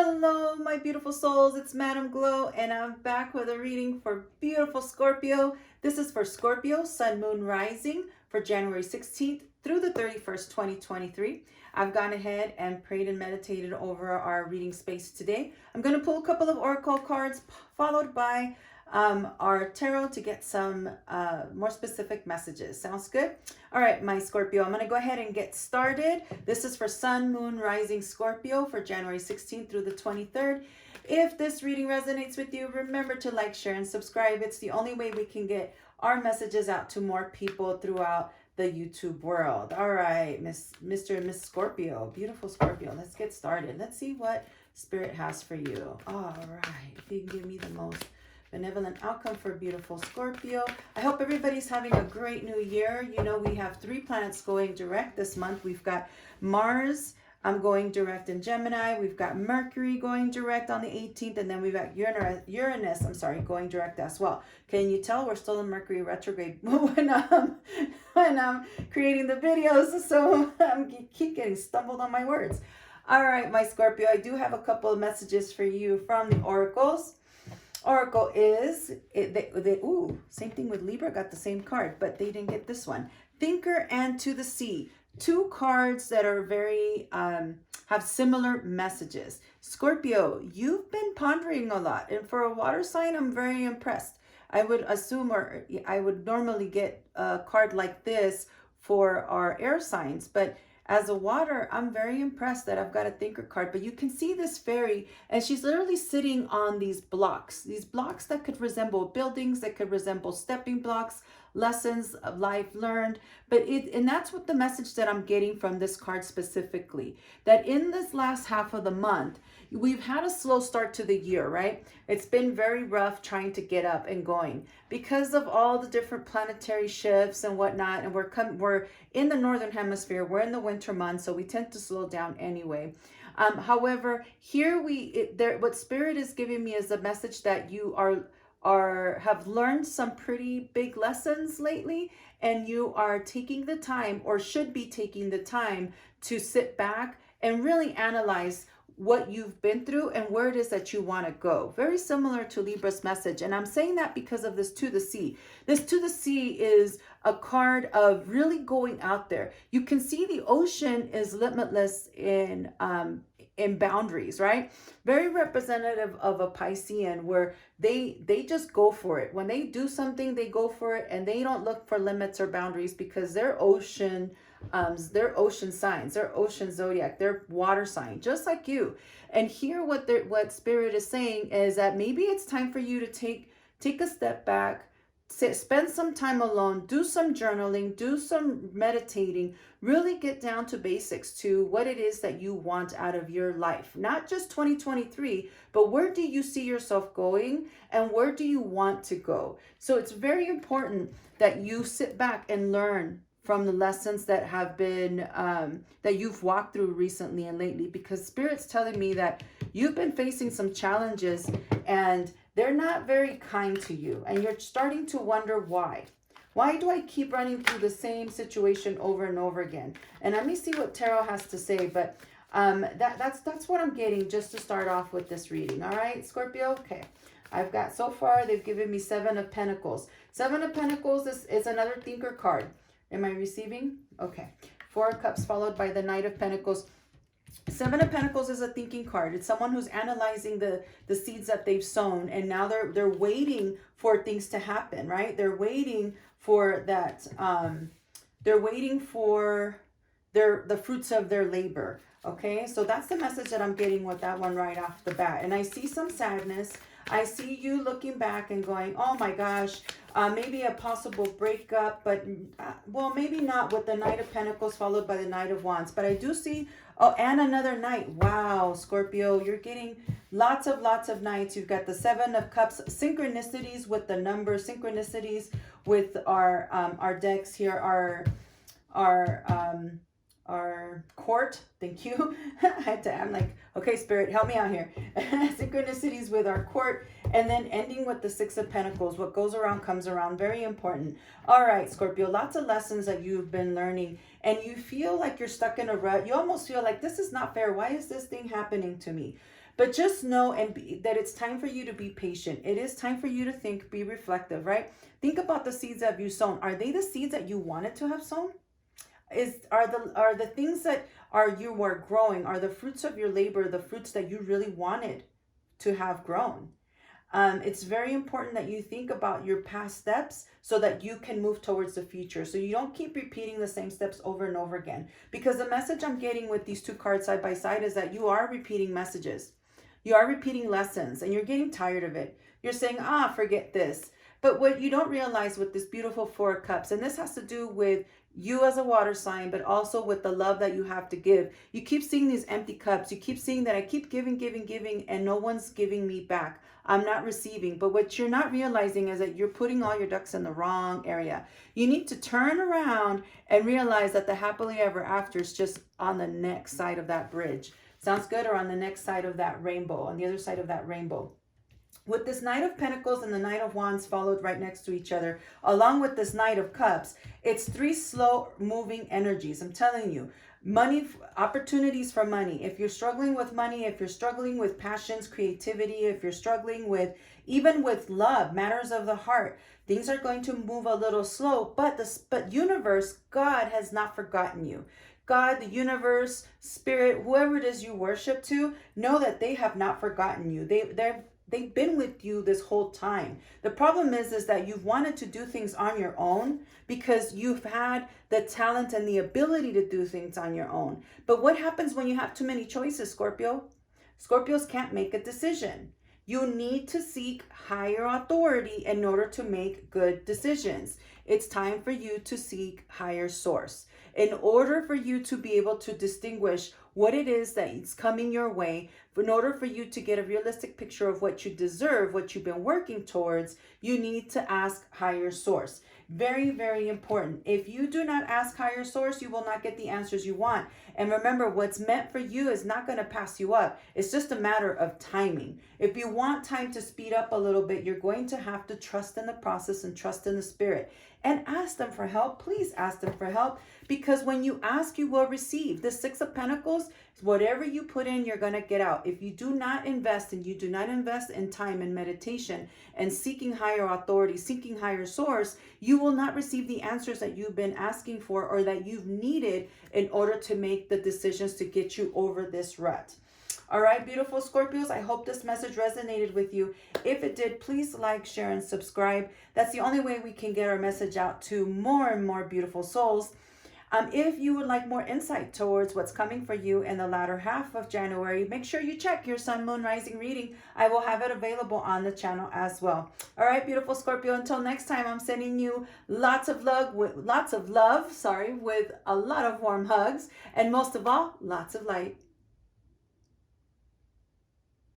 Hello, my beautiful souls. It's Madam Glow, and I'm back with a reading for beautiful Scorpio. This is for Scorpio, Sun, Moon, Rising for January 16th through the 31st, 2023. I've gone ahead and prayed and meditated over our reading space today. I'm going to pull a couple of oracle cards, followed by our tarot to get some more specific messages. Sounds good? All right, my Scorpio, I'm going to go ahead and get started. This is for Sun, Moon, Rising Scorpio for January 16th through the 23rd. If this reading resonates with you, remember to like, share, and subscribe. It's the only way we can get our messages out to more people throughout the YouTube world. All right, Mr. and Miss Scorpio, beautiful Scorpio. Let's get started. Let's see what Spirit has for you. All right, if you can give me the most benevolent outcome for beautiful Scorpio. I hope everybody's having a great new year. You know, we have 3 planets going direct this month. We've got Mars going direct in Gemini. We've got Mercury going direct on the 18th, and then we've got Uranus, going direct as well. Can you tell we're still in Mercury retrograde when I'm creating the videos? So I keep getting stumbled on my words. All right, my Scorpio, I do have a couple of messages for you from the oracles. Oracle is, same thing with Libra, got the same card, but they didn't get this one. Thinker and To the Sea. 2 cards that are very, have similar messages. Scorpio, you've been pondering a lot, and for a water sign, I'm very impressed. I would assume, or I would normally get a card like this for our air signs, but as a water, I'm very impressed that I've got a thinker card. But you can see this fairy, and she's literally sitting on these blocks that could resemble buildings, that could resemble stepping blocks, lessons of life learned. And that's what the message that I'm getting from this card specifically, that in this last half of the month, we've had a slow start to the year, right? It's been very rough trying to get up and going because of all the different planetary shifts and whatnot. And we're in the northern hemisphere. We're in the winter months, so we tend to slow down anyway. However, here what Spirit is giving me is a message that you have learned some pretty big lessons lately, and you are taking the time, or should be taking the time, to sit back and really analyze what you've been through and where it is that you want to go. Very similar to Libra's message. And I'm saying that because of this To the Sea. This To the Sea is a card of really going out there. You can see the ocean is limitless in boundaries, right? Very representative of a Piscean, where they just go for it. When they do something, they go for it, and they don't look for limits or boundaries, because they're ocean signs, they're ocean zodiac, they're water sign, just like you. And here what Spirit is saying is that maybe it's time for you to take a step back, spend some time alone, do some journaling, do some meditating, really get down to basics to what it is that you want out of your life. Not just 2023, but where do you see yourself going, and where do you want to go? So it's very important that you sit back and learn from the lessons that have been, that you've walked through recently and lately, because Spirit's telling me that you've been facing some challenges, and they're not very kind to you, and you're starting to wonder why. Why do I keep running through the same situation over and over again? And let me see what Tarot has to say, but that's what I'm getting just to start off with this reading. All right, Scorpio? Okay. I've got, so far, they've given me 7 of Pentacles. 7 of Pentacles is another thinker card. Am I receiving? Okay. 4 of Cups followed by the Knight of Pentacles. 7 of Pentacles is a thinking card. It's someone who's analyzing the seeds that they've sown, and now they're waiting for things to happen, right? They're waiting for that. They're waiting for the fruits of their labor. Okay, so that's the message that I'm getting with that one right off the bat. And I see some sadness. I see you looking back and going, oh my gosh, maybe a possible breakup, but well, maybe not, with the Knight of Pentacles followed by the Knight of Wands. But I do see, oh, and another Knight. Wow, Scorpio, you're getting lots of Knights. You've got the 7 of Cups, synchronicities with the numbers, synchronicities with our decks here, our court. Thank you. I'm like, okay, Spirit, help me out here. Synchronicities with our court, and then ending with the 6 of Pentacles. What goes around comes around. Very important. All right, Scorpio, lots of lessons that you've been learning, and you feel like you're stuck in a rut. You almost feel like this is not fair. Why is this thing happening to me? But just know that it's time for you to be patient. It is time for you to think, be reflective, right? Think about the seeds that you've sown. Are they the seeds that you wanted to have sown? Are the things that you are growing, are the fruits of your labor, the fruits that you really wanted to have grown? It's very important that you think about your past steps so that you can move towards the future. So you don't keep repeating the same steps over and over again. Because the message I'm getting with these two cards side by side is that you are repeating messages. You are repeating lessons and you're getting tired of it. You're saying, forget this. But what you don't realize with this beautiful Four of Cups, and this has to do with you as a water sign, but also with the love that you have to give. You keep seeing these empty cups. You keep seeing that I keep giving, and no one's giving me back. I'm not receiving. But what you're not realizing is that you're putting all your ducks in the wrong area. You need to turn around and realize that the happily ever after is just on the next side of that bridge. Sounds good? Or on the next side of that rainbow, on the other side of that rainbow. With this Knight of Pentacles and the Knight of Wands followed right next to each other, along with this Knight of Cups, it's three slow moving energies. I'm telling you, money, opportunities for money. If you're struggling with money, if you're struggling with passions, creativity, if you're struggling with, even with love, matters of the heart, things are going to move a little slow, but universe, God has not forgotten you. God, the universe, spirit, whoever it is you worship to, know that they have not forgotten you. They've been with you this whole time. The problem is that you've wanted to do things on your own because you've had the talent and the ability to do things on your own. But what happens when you have too many choices, Scorpio? Scorpios can't make a decision. You need to seek higher authority in order to make good decisions. It's time for you to seek higher source. In order for you to be able to distinguish what it is that is coming your way, in order for you to get a realistic picture of what you deserve, what you've been working towards, you need to ask higher source. Very, very important. If you do not ask higher source, you will not get the answers you want. And remember, what's meant for you is not going to pass you up. It's just a matter of timing. If you want time to speed up a little bit, you're going to have to trust in the process and trust in the spirit. And ask them for help. Please ask them for help. Because when you ask, you will receive. The Six of Pentacles, whatever you put in, you're going to get out. If you do not invest and you do not invest in time and meditation and seeking higher authority, seeking higher source, you will not receive the answers that you've been asking for or that you've needed in order to make the decisions to get you over this rut. All right, beautiful Scorpios, I hope this message resonated with you. If it did, please like, share, and subscribe. That's the only way we can get our message out to more and more beautiful souls. If you would like more insight towards what's coming for you in the latter half of January, make sure you check your Sun, Moon, Rising reading. I will have it available on the channel as well. All right, beautiful Scorpio, until next time, I'm sending you lots of love, with a lot of warm hugs, and most of all, lots of light.